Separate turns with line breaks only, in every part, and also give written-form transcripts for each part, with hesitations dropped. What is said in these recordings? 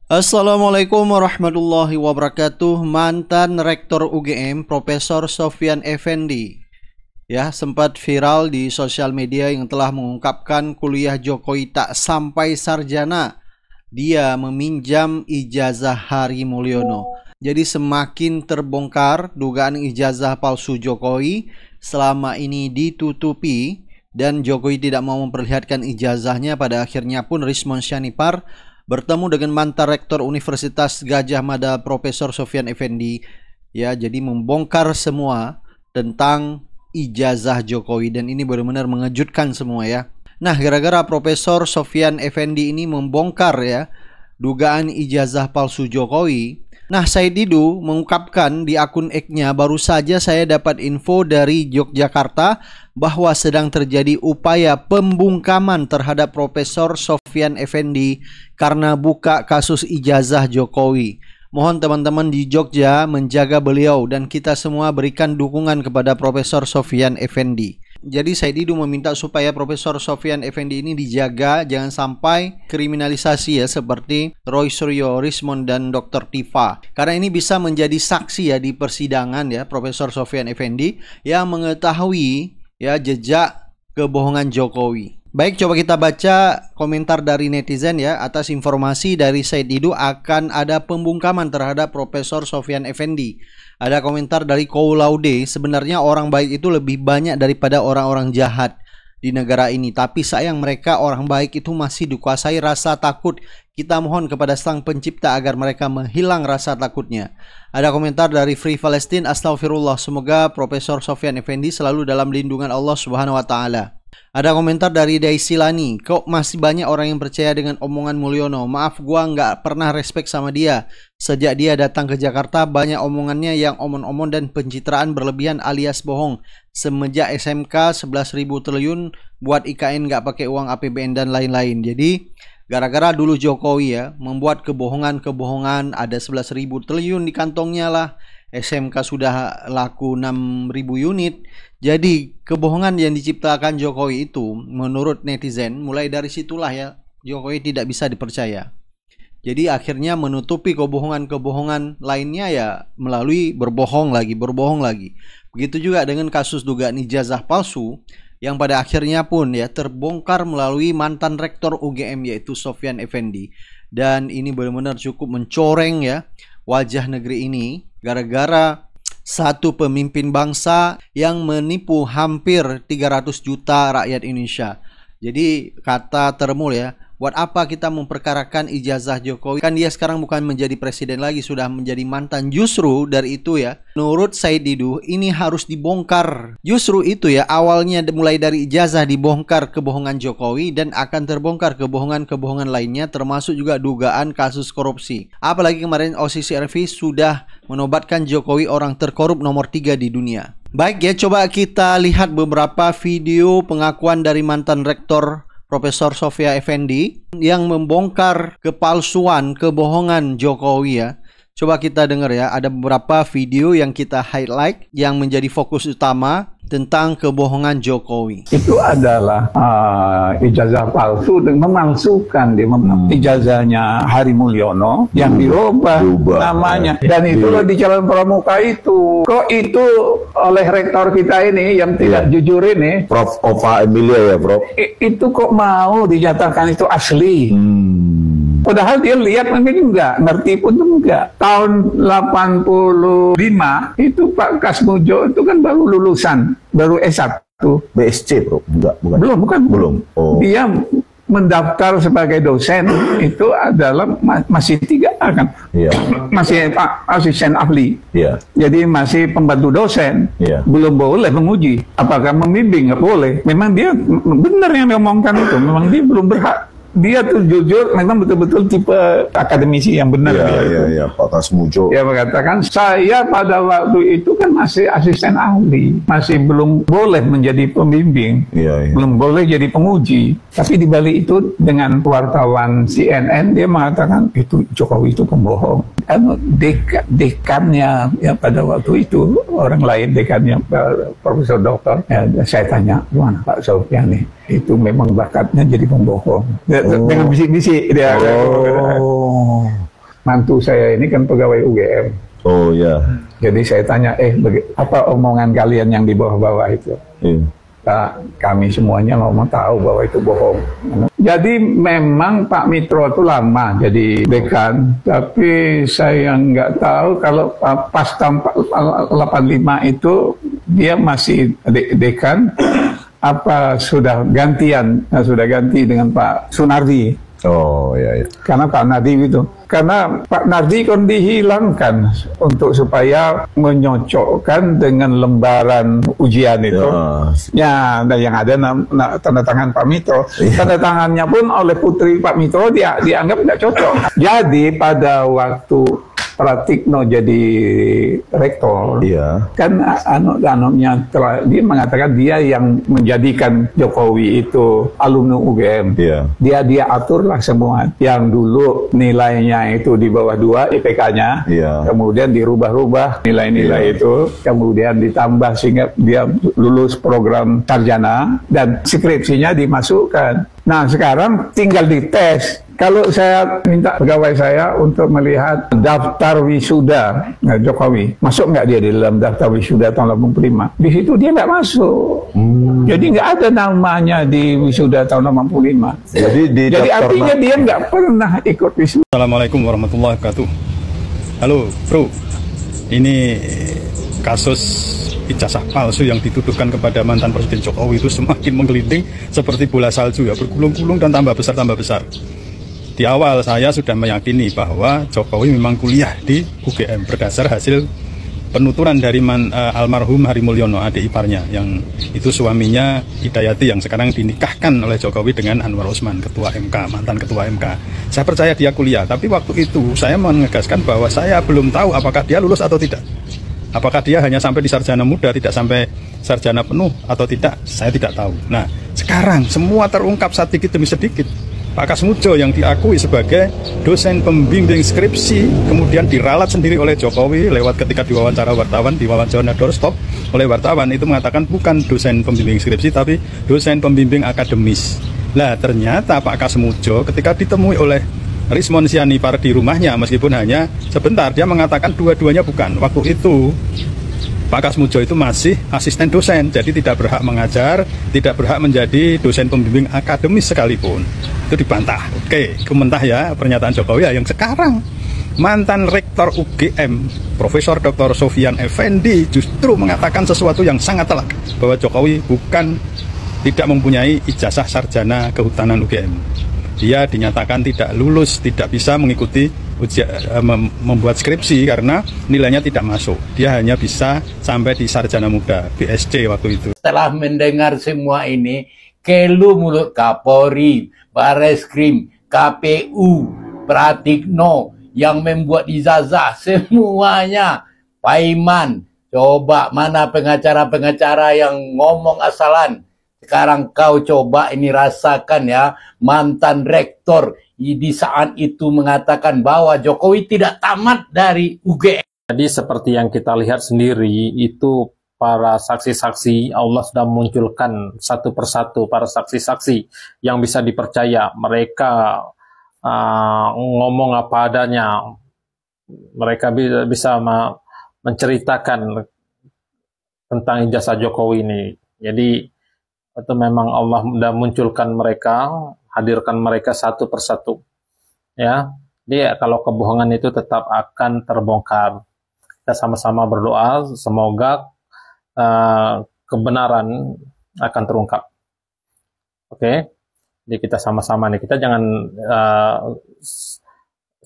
Assalamualaikum warahmatullahi wabarakatuh. Mantan Rektor UGM Profesor Sofyan Effendi sempat viral di sosial media yang telah mengungkapkan kuliah Jokowi tak sampai sarjana. Dia meminjam ijazah Hari Mulyono. Jadi semakin terbongkar dugaan ijazah palsu Jokowi selama ini ditutupi dan Jokowi tidak mau memperlihatkan ijazahnya. Pada akhirnya pun Rismon Syanipar bertemu dengan mantan Rektor Universitas Gadjah Mada Profesor Sofyan Effendi jadi membongkar semua tentang ijazah Jokowi, dan ini benar-benar mengejutkan semua Nah, gara-gara Profesor Sofyan Effendi ini membongkar dugaan ijazah palsu Jokowi. Nah, Said Didu mengungkapkan di akun X-nya, baru saja saya dapat info dari Yogyakarta bahwa sedang terjadi upaya pembungkaman terhadap Profesor Sofyan Effendi karena buka kasus ijazah Jokowi. Mohon teman-teman di Jogja menjaga beliau dan kita semua berikan dukungan kepada Profesor Sofyan Effendi. Jadi Said Didu meminta supaya Profesor Sofyan Effendi ini dijaga, jangan sampai kriminalisasi seperti Roy Suryo, Rismon, dan Dr. Tifa. Karena ini bisa menjadi saksi di persidangan Profesor Sofyan Effendi yang mengetahui jejak kebohongan Jokowi. Baik, coba kita baca komentar dari netizen atas informasi dari Said Didu akan ada pembungkaman terhadap Profesor Sofyan Effendi. Ada komentar dari Koulaude, sebenarnya orang baik itu lebih banyak daripada orang-orang jahat di negara ini. Tapi sayang mereka orang baik itu masih dikuasai rasa takut. Kita mohon kepada Sang Pencipta agar mereka menghilang rasa takutnya. Ada komentar dari Free Palestine, astagfirullah, semoga Profesor Sofyan Effendi selalu dalam lindungan Allah Subhanahu wa Ta'ala. Ada komentar dari Daisilani, kok masih banyak orang yang percaya dengan omongan Mulyono? Maaf, gua nggak pernah respect sama dia. Sejak dia datang ke Jakarta, banyak omongannya yang omong-omong dan pencitraan berlebihan alias bohong. Semenjak SMK 11.000 triliun buat IKN nggak pakai uang APBN dan lain-lain. Jadi gara-gara dulu Jokowi membuat kebohongan-kebohongan, ada 11.000 triliun di kantongnya lah. SMK sudah laku 6.000 unit. Jadi kebohongan yang diciptakan Jokowi itu menurut netizen, mulai dari situlah Jokowi tidak bisa dipercaya. Jadi akhirnya menutupi kebohongan-kebohongan lainnya melalui berbohong lagi. Begitu juga dengan kasus dugaan ijazah palsu yang pada akhirnya pun terbongkar melalui mantan Rektor UGM yaitu Sofyan Effendi. Dan ini benar-benar cukup mencoreng wajah negeri ini gara-gara satu pemimpin bangsa yang menipu hampir 300 juta rakyat Indonesia. Jadi kata Termul buat apa kita memperkarakan ijazah Jokowi? Kan dia sekarang bukan menjadi presiden lagi, sudah menjadi mantan. Justru dari itu menurut Said Didu ini harus dibongkar. Justru itu awalnya mulai dari ijazah dibongkar kebohongan Jokowi dan akan terbongkar kebohongan-kebohongan lainnya termasuk juga dugaan kasus korupsi. Apalagi kemarin OCCRV sudah menobatkan Jokowi orang terkorup nomor 3 di dunia. Baik coba kita lihat beberapa video pengakuan dari mantan Rektor Profesor Sofyan Effendi yang membongkar kepalsuan, kebohongan Jokowi Coba kita dengar ada beberapa video yang kita highlight yang menjadi fokus utama tentang kebohongan Jokowi.
Itu adalah ijazah palsu dan memalsukan ijazahnya Hari Mulyono yang dirubah namanya. Dan itu di calon pramuka itu. Kok itu oleh rektor kita ini yang tidak jujur ini,
Prof. Ova Emilia Prof.
Itu kok mau dinyatakan itu asli. Padahal dia lihat mungkin enggak, ngerti pun enggak. Tahun 85 itu Pak Kasmujo itu kan baru lulusan, baru S1.
BSc Bro? Enggak, bukan.
Belum. Oh. Dia mendaftar sebagai dosen itu adalah masih 3A kan? Iya. Masih asisten ahli. Iya. Jadi masih pembantu dosen. Iya. Belum boleh menguji. Apakah membimbing? Nggak boleh. Memang dia benar yang diomongkan itu. Memang dia belum berhak. Dia tuh jujur, memang betul-betul tipe akademisi yang benar.
Iya, Pak Kasmujo.
Dia mengatakan, saya pada waktu itu kan masih asisten ahli, masih belum boleh menjadi pembimbing, belum boleh jadi penguji. Tapi di balik itu dengan wartawan CNN, dia mengatakan, itu Jokowi itu pembohong. Dekannya pada waktu itu, orang lain dekannya, Profesor Doktor, saya tanya, gimana Pak Sofyan nih? Itu memang bakatnya jadi pembohong. Dengan bisik-bisik dia. mantu saya ini kan pegawai UGM.
Oh ya.
Jadi saya tanya, apa omongan kalian yang di bawah-bawah itu? Kami semuanya ngomong tahu bahwa itu bohong. Jadi memang Pak Mitro itu lama jadi dekan, tapi saya nggak tahu kalau pas tahun 85 itu dia masih dekan, apa sudah gantian, sudah ganti dengan Pak Sunardi.
Oh ya, ya.
Karena Pak Nardi itu, karena Pak Nardi kan dihilangkan untuk supaya menyocokkan dengan lembaran ujian itu. Ya, dan yang ada tanda tangan Pak Mitro. Tanda tangannya pun oleh putri Pak Mitro dia dianggap tidak cocok. Jadi pada waktu Pratikno jadi rektor, kan dia mengatakan dia yang menjadikan Jokowi itu alumni UGM. Dia aturlah semua. Yang dulu nilainya itu di bawah 2 IPK-nya, kemudian dirubah-rubah nilai-nilai itu, kemudian ditambah sehingga dia lulus program sarjana dan skripsinya dimasukkan. Nah sekarang tinggal dites. Kalau saya minta pegawai saya untuk melihat daftar wisuda Jokowi, masuk nggak dia di dalam daftar wisuda tahun 85? Di situ dia nggak masuk. Jadi nggak ada namanya di wisuda tahun 85. Jadi artinya dia nggak pernah ikut wisuda.
Assalamualaikum warahmatullahi wabarakatuh. Halo bro, ini kasus ijazah palsu yang dituduhkan kepada mantan Presiden Jokowi itu semakin menggelinding seperti bola salju ya, bergulung-gulung dan tambah besar. Di awal saya sudah meyakini bahwa Jokowi memang kuliah di UGM berdasar hasil penuturan dari almarhum Hari Mulyono, adik iparnya, yang itu suaminya Hidayati yang sekarang dinikahkan oleh Jokowi dengan Anwar Usman, ketua MK, mantan ketua MK. Saya percaya dia kuliah, tapi waktu itu saya menegaskan bahwa saya belum tahu apakah dia lulus atau tidak. Apakah dia hanya sampai di sarjana muda, tidak sampai sarjana penuh atau tidak, saya tidak tahu. Nah, sekarang semua terungkap sedikit demi sedikit. Pak Kasmujo yang diakui sebagai dosen pembimbing skripsi kemudian diralat sendiri oleh Jokowi lewat ketika diwawancara wartawan, diwawancara doorstop oleh wartawan, itu mengatakan bukan dosen pembimbing skripsi tapi dosen pembimbing akademis. Lah ternyata Pak Kasmujo ketika ditemui oleh Rismon Sianipar di rumahnya, meskipun hanya sebentar, dia mengatakan dua-duanya bukan. Waktu itu Pak Kasmujo itu masih asisten dosen, jadi tidak berhak mengajar, tidak berhak menjadi dosen pembimbing akademis sekalipun. Itu dibantah. Oke, komentar ya pernyataan Jokowi yang sekarang mantan rektor UGM, Profesor Dr. Sofyan Effendi justru mengatakan sesuatu yang sangat telak, bahwa Jokowi tidak mempunyai ijazah sarjana kehutanan UGM. Dia dinyatakan tidak lulus, tidak bisa mengikuti membuat skripsi karena nilainya tidak masuk. Dia hanya bisa sampai di sarjana muda, BSc waktu itu.
Setelah mendengar semua ini, kelu mulut Kapolri, Bareskrim, KPU, Pratikno yang membuat ijazah semuanya, Paiman. Coba mana pengacara-pengacara yang ngomong asalan? Sekarang kau coba ini rasakan ya, mantan rektor di saat itu mengatakan bahwa Jokowi tidak tamat dari UGM.
Jadi seperti yang kita lihat sendiri itu para saksi-saksi Allah sudah munculkan satu persatu para saksi-saksi yang bisa dipercaya. Mereka ngomong apa adanya. Mereka bisa menceritakan tentang ijazah Jokowi ini. Jadi itu memang Allah sudah munculkan mereka, hadirkan mereka satu persatu. Ya, jadi kalau kebohongan itu tetap akan terbongkar. Kita sama-sama berdoa, semoga kebenaran akan terungkap. Oke, jadi kita sama-sama nih, kita jangan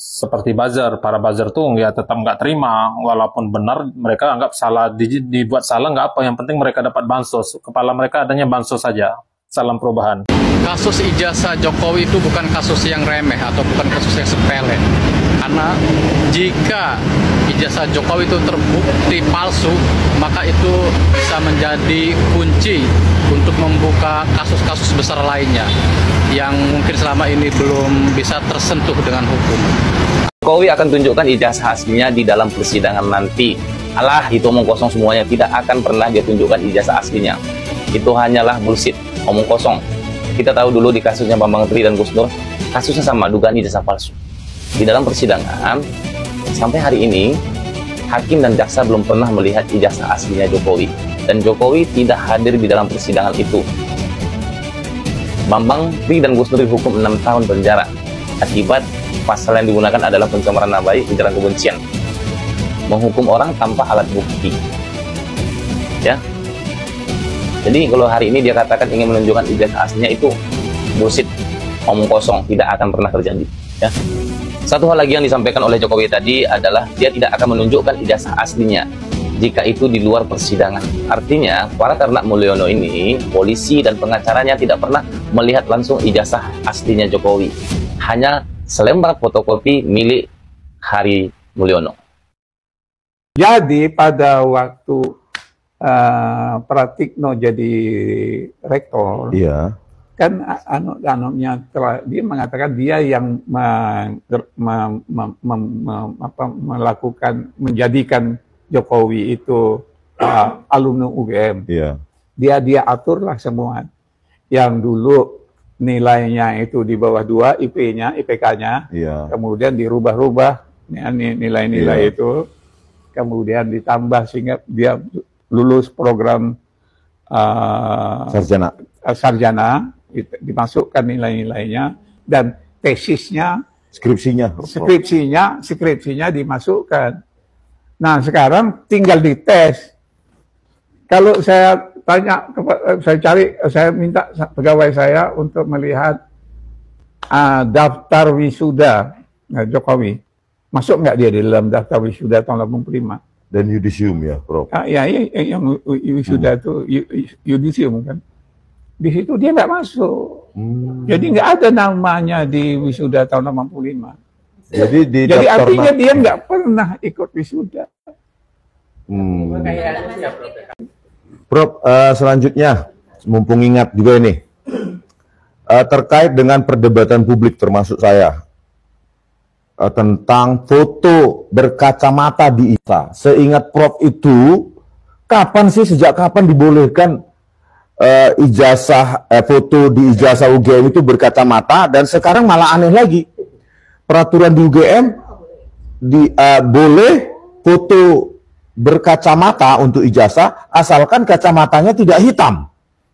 seperti buzzer, para buzzer tuh ya tetap nggak terima walaupun benar, mereka anggap salah, dibuat salah nggak apa, yang penting mereka dapat bansos, kepala mereka adanya bansos saja. Salam perubahan.
Kasus ijazah Jokowi itu bukan kasus yang remeh atau bukan kasus yang sepele, karena jika ijazah Jokowi itu terbukti palsu, maka itu bisa menjadi kunci untuk membuka kasus-kasus besar lainnya yang mungkin selama ini belum bisa tersentuh dengan hukum.
Jokowi akan tunjukkan ijazah aslinya di dalam persidangan nanti. Alah, itu omong kosong semuanya, tidak akan pernah dia tunjukkan ijazah aslinya. Itu hanyalah bullshit, omong kosong. Kita tahu dulu di kasusnya Bambang Tri dan Gus Dur, kasusnya sama, dugaan ijazah palsu. di dalam persidangan sampai hari ini hakim dan jaksa belum pernah melihat ijazah aslinya Jokowi, dan Jokowi tidak hadir di dalam persidangan itu. Bambang Pri dan Gus Nur dihukum 6 tahun penjara akibat pasal yang digunakan adalah pencemaran nama baik, ujaran kebencian, menghukum orang tanpa alat bukti. Ya, jadi kalau hari ini dia katakan ingin menunjukkan ijazah aslinya, itu bullshit, omong kosong, tidak akan pernah terjadi. Ya. Satu hal lagi yang disampaikan oleh Jokowi tadi adalah dia tidak akan menunjukkan ijazah aslinya jika itu di luar persidangan. Artinya, para ternak Mulyono ini, polisi dan pengacaranya tidak pernah melihat langsung ijazah aslinya Jokowi. Hanya selembar fotokopi milik Hari Mulyono.
Jadi pada waktu Pratikno jadi rektor,
Iya.
kan dia mengatakan dia yang menjadikan Jokowi itu alumni UGM.
Iya.
Dia aturlah semua. Yang dulu nilainya itu di bawah 2 IPK-nya,
Iya.
kemudian dirubah-rubah nilai-nilai itu, kemudian ditambah sehingga dia lulus program sarjana, dimasukkan nilai-nilainya, dan tesisnya, skripsinya dimasukkan. Nah, sekarang tinggal dites. Kalau saya tanya, saya minta pegawai saya untuk melihat daftar wisuda Jokowi. Masuk nggak dia di dalam daftar wisuda tahun 85?
Dan yudisium ya, Prof?
Ya, yang wisuda itu yudisium kan. Di situ dia nggak masuk. Jadi nggak ada namanya di wisuda tahun 85. Jadi artinya dia nggak pernah ikut wisuda.
Prof, selanjutnya, mumpung ingat juga ini, terkait dengan perdebatan publik termasuk saya, tentang foto berkacamata di ISA. Seingat Prof itu, sejak kapan dibolehkan foto di ijazah UGM itu berkacamata, dan sekarang malah aneh lagi. Peraturan di UGM boleh foto berkacamata untuk ijazah asalkan kacamatanya tidak hitam.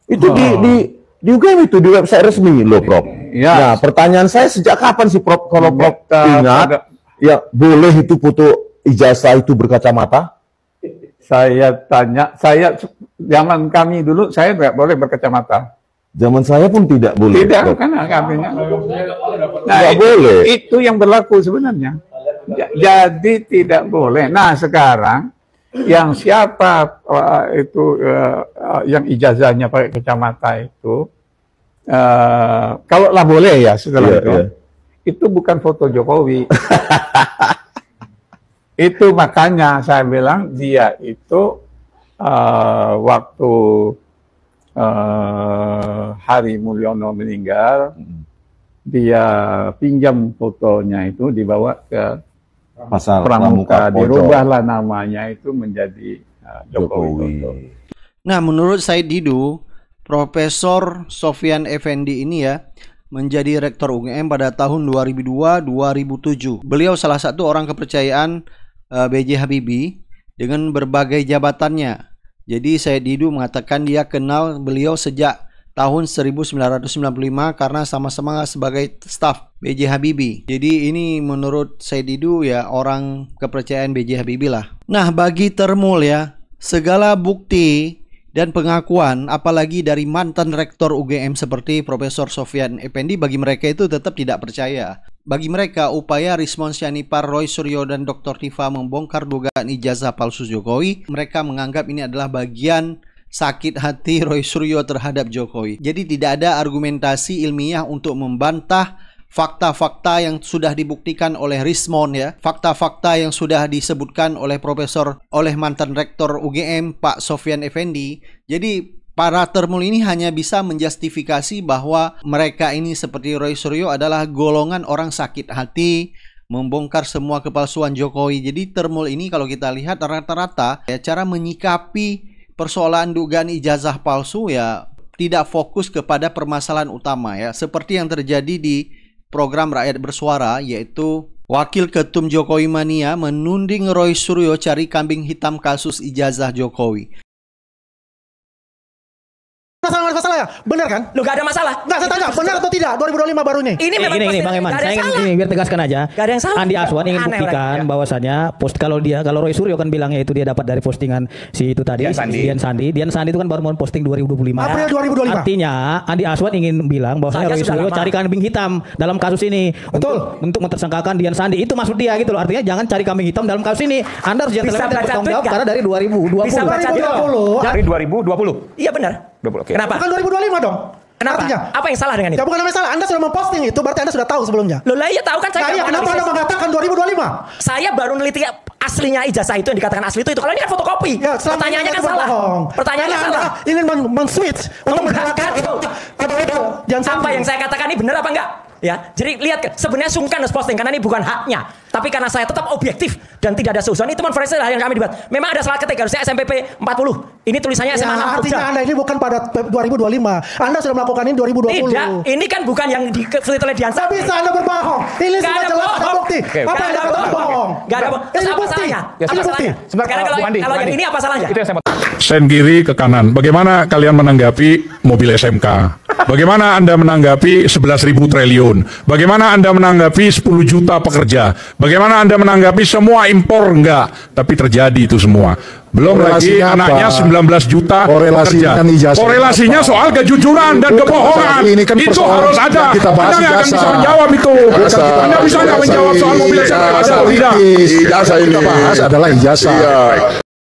Itu di UGM itu, di website resmi loh, Prof. Ya. Nah, pertanyaan saya, sejak kapan sih, Prof, kalau Prof ingat, ya boleh itu foto ijazah itu berkacamata?
Saya tanya, zaman kami dulu saya nggak boleh berkacamata.
Zaman saya pun tidak boleh.
Tidak, karena kaminya. Nah,
boleh.
Itu yang berlaku sebenarnya. Jadi tidak boleh. Nah, sekarang yang siapa yang ijazahnya pakai kacamata itu, kalau lah boleh ya setelah itu bukan foto Jokowi. Itu makanya saya bilang dia itu waktu Hari Mulyono meninggal, dia pinjam fotonya itu dibawa ke
Pasar
Pramuka, dirubahlah namanya itu menjadi Jokowi.
Nah, menurut Said Didu, Profesor Sofyan Effendi ini ya menjadi rektor UGM pada tahun 2002-2007. Beliau salah satu orang kepercayaan B.J. Habibie dengan berbagai jabatannya. Jadi Said Didu mengatakan dia kenal beliau sejak tahun 1995 karena sama-sama sebagai staf B.J. Habibie. Jadi ini menurut Said Didu ya orang kepercayaan B.J. Habibie lah. Nah, bagi Termul ya, segala bukti dan pengakuan apalagi dari mantan rektor UGM seperti Profesor Sofyan Effendi, bagi mereka itu tetap tidak percaya. Bagi mereka, upaya Rismon Syanipar, Roy Suryo, dan Dr. Tifa membongkar dugaan ijazah palsu Jokowi, mereka menganggap ini adalah bagian sakit hati Roy Suryo terhadap Jokowi. Jadi tidak ada argumentasi ilmiah untuk membantah fakta-fakta yang sudah dibuktikan oleh Rismon ya, fakta-fakta yang sudah disebutkan oleh mantan rektor UGM Pak Sofyan Effendi. Jadi para Termul ini hanya bisa menjustifikasi bahwa mereka ini seperti Roy Suryo adalah golongan orang sakit hati, membongkar semua kepalsuan Jokowi. Jadi Termul ini kalau kita lihat rata-rata ya cara menyikapi persoalan dugaan ijazah palsu ya tidak fokus kepada permasalahan utama ya, seperti yang terjadi di program Rakyat Bersuara, yaitu Wakil Ketum Jokowi Mania menuding Roy Suryo cari kambing hitam kasus ijazah Jokowi.
Masalah ya? Benar kan?
Lu gak ada masalah.
Nggak, saya tanya, benar atau tidak 2025 baru ini?
Ini memang
ini Bang Eman, saya ini biar tegaskan aja.
Gak ada yang salah.
Andi Aswan ingin buktikan bahwasannya kalau Roy Suryo kan bilangnya itu dia dapat dari postingan si itu tadi Dian Sandi itu kan baru mau posting 2025.
April 2025.
Artinya Andi Aswan ingin bilang bahwasanya Roy Suryo cari kambing hitam dalam kasus ini.
Betul.
Untuk mentersangkakan Dian Sandi, itu maksud dia gitu loh. Artinya jangan cari kambing hitam dalam kasus ini. Anda harus jangan bertanggung jawab karena dari 2020.
Bisa baca
dari
2020. Iya benar.
Okay.
Kenapa?
Bukan 2025 dong.
Kenapa?
Artinya,
apa yang salah dengan itu?
Ya bukan salah. Anda sudah memposting itu, berarti Anda sudah tahu sebelumnya.
Loh lah iya tahu kan saya.
Nah, iya, kenapa Anda mengatakan 2025?
Saya baru neliti aslinya ijazah itu yang dikatakan asli itu. Kalau ini kan fotokopi.
Ya,
pertanyaannya kan salah. Pertanyaannya salah.
Ingin men-switch untuk mengatakan itu.
Apa yang saya katakan ini benar apa enggak? Ya, jadi lihat sebenarnya sungkan harus posting karena ini bukan haknya. Tapi karena saya tetap objektif dan tidak ada susun, itu konferensi yang kami dibuat. Memang ada salah ketik, harusnya SMPP 40. Ini tulisannya SMA 6.
Artinya Anda ini bukan pada 2025. Anda sudah melakukan ini 2020.
Tidak, ini kan bukan yang diteliti oleh Dian Sandi.
Bisa Anda berbohong. Ini sudah jelas ada bukti. Apa yang Anda bohong?
Gak ada bohong. Terus apa salahnya? Apa salahnya? Sekarang kalau yang ini apa salahnya?
Sen kiri ke kanan. Bagaimana kalian menanggapi mobil SMK? Bagaimana Anda menanggapi 11.000 triliun? Bagaimana Anda menanggapi 10 juta pekerja? Bagaimana Anda menanggapi semua impor enggak? Tapi terjadi itu semua. Belum lagi anaknya 19 juta pekerja. Korelasinya soal kejujuran dan kebohongan. Itu harus ada. Anda nggak akan bisa menjawab itu. Anda bisa nggak menjawab soal mobil SMK? Ada atau tidak?
Ijazah ini kita bahas adalah ijazah.